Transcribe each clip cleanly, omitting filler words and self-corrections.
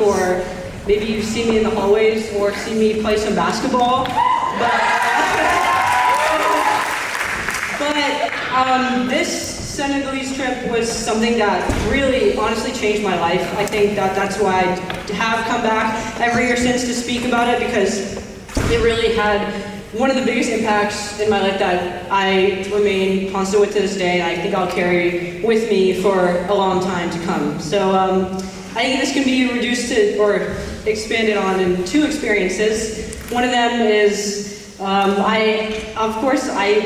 or maybe you've seen me in the hallways or seen me play some basketball. But this Senegalese trip was something that really honestly changed my life. I think that's why I have come back every year since to speak about it, because it really had one of the biggest impacts in my life that I remain constant with to this day, and I think I'll carry with me for a long time to come. So I think this can be reduced to, or expanded on in two experiences. One of them is, I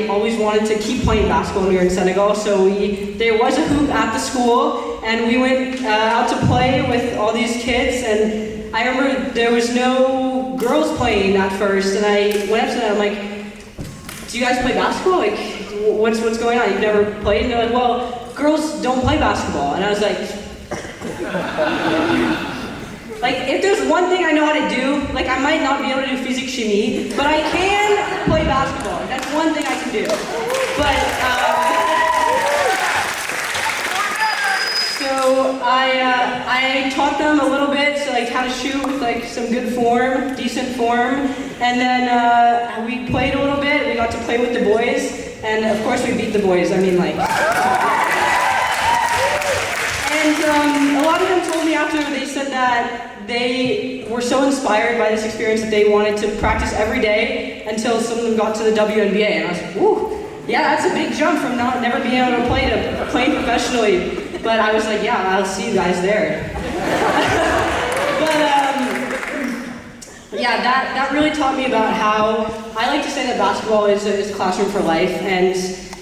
always wanted to keep playing basketball when we were in Senegal, so there was a hoop at the school, and we went out to play with all these kids, and I remember there was no girls playing at first, and I went up to them, I'm like, do you guys play basketball? Like, what's going on? You've never played? And they're like, well, girls don't play basketball. And I was like, if there's one thing I know how to do, like I might not be able to do physics chimie, but I can play basketball. That's one thing I can do. But, so I taught them a little bit, so like how to shoot with like some good form, decent form, and then we played a little bit. We got to play with the boys, and of course we beat the boys. I mean, like. And a lot of them told me after, they said that they were so inspired by this experience that they wanted to practice every day until some of them got to the WNBA. And I was like, ooh, yeah, that's a big jump from never being able to play professionally. But I was like, yeah, I'll see you guys there. But yeah, that really taught me about how, I like to say that basketball is a classroom for life, and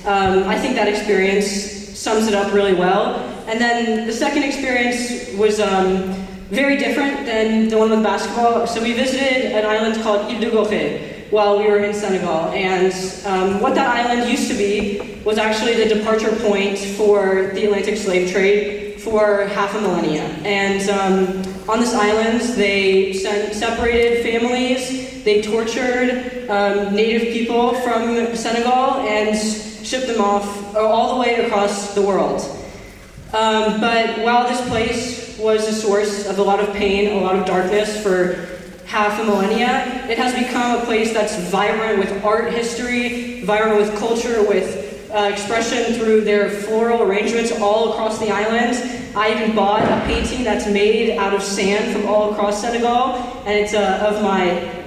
I think that experience sums it up really well. And then the second experience was very different than the one with basketball. So we visited an island called Ile de Gorée while we were in Senegal. And what that island used to be was actually the departure point for the Atlantic slave trade for half a millennia. And on this island, they separated families, they tortured native people from Senegal and shipped them off all the way across the world. But while this place was a source of a lot of pain, a lot of darkness for half a millennia, it has become a place that's vibrant with art history, vibrant with culture, with expression through their floral arrangements all across the island. I even bought a painting that's made out of sand from all across Senegal, and it's of a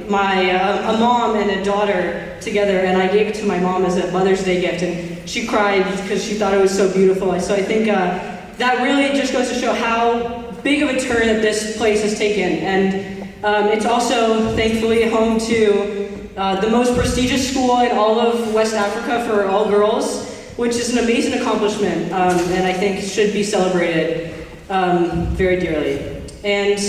mom and a daughter together, and I gave it to my mom as a Mother's Day gift, and she cried because she thought it was so beautiful. So I think that really just goes to show how big of a turn that this place has taken. And it's also, thankfully, home to the most prestigious school in all of West Africa for all girls, which is an amazing accomplishment, and I think should be celebrated very dearly. And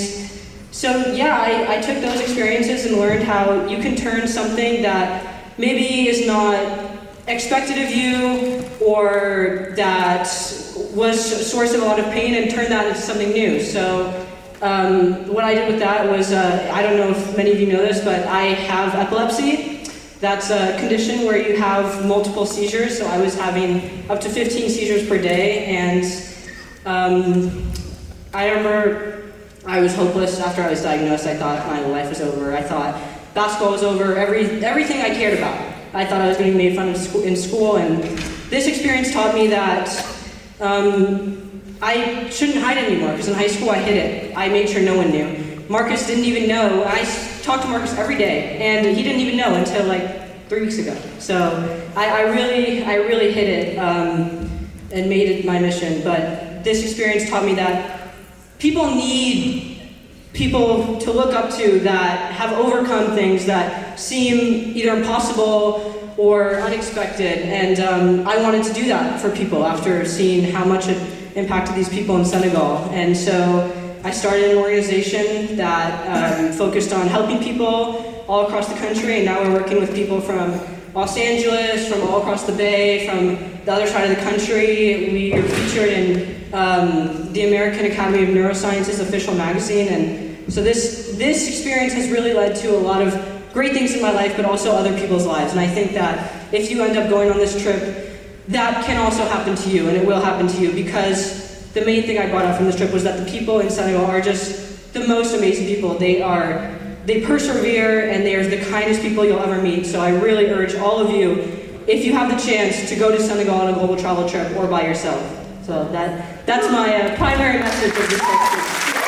so, yeah, I took those experiences and learned how you can turn something that maybe is not expected of you, or that was a source of a lot of pain, and turn that into something new. So what I did with that was, I don't know if many of you know this, but I have epilepsy. That's a condition where you have multiple seizures, so I was having up to 15 seizures per day, and I remember I was hopeless after I was diagnosed. I thought my life was over. I thought basketball was over, everything I cared about. I thought I was going to be made fun of in school, and this experience taught me that I shouldn't hide anymore, because in high school I hid it. I made sure no one knew. Marcus didn't even know. I talked to Marcus every day, and he didn't even know until like 3 weeks ago. So I really hid it and made it my mission. But this experience taught me that people need people to look up to that have overcome things that seem either impossible or unexpected, and I wanted to do that for people after seeing how much it impacted these people in Senegal. And so I started an organization that focused on helping people all across the country, and now we're working with people from Los Angeles, from all across the Bay, from the other side of the country. We are featured in the American Academy of Neurosciences official magazine, and so this experience has really led to a lot of great things in my life, but also other people's lives. And I think that if you end up going on this trip, that can also happen to you, and it will happen to you, because the main thing I brought up from this trip was that the people in Senegal are just the most amazing people. They persevere, and they're the kindest people you'll ever meet. So I really urge all of you, if you have the chance, to go to Senegal on a global travel trip or by yourself. So that's my primary message of this next week.